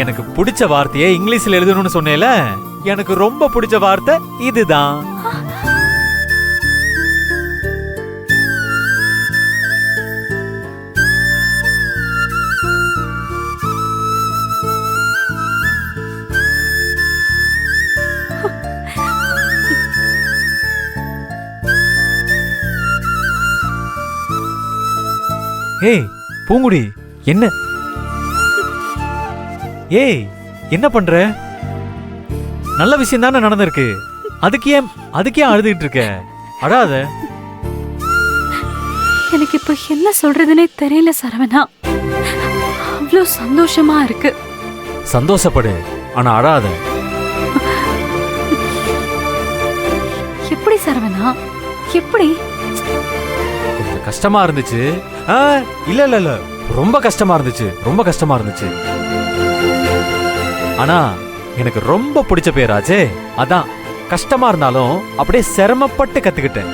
எனக்கு பிடிச்ச வார்த்தையை இங்கிலீஷ்ல எழுதணும்னு சொன்னேல, எனக்கு ரொம்ப பிடிச்ச வார்த்தை இதுதான். ஏய் பூங்குடி, என்ன ஏய் என்ன பண்ற? நல்ல விஷயம் தானே நடந்திருக்கு, அதுக்கு ஏன் அழுதுகிட்டு இருக்க? அழாத. எனக்கு இப்ப என்ன சொல்றதுன்னே தெரியல சரவணா. அவ்வளவு சந்தோஷமா இருக்கு. சந்தோஷப்படு, ஆனா அழாத. எப்படி சரவணா, எப்படி? கொஞ்சம் கஷ்டமா இருந்துச்சு. இல்ல இல்ல இல்ல, ரொம்ப கஷ்டமா இருந்துச்சு. ஆனா எனக்கு ரொம்ப பிடிச்ச பேராச்சே, அதான் கஷ்டமா இருந்தாலும் அப்படியே சிரமப்பட்டு கத்துக்கிட்டேன்.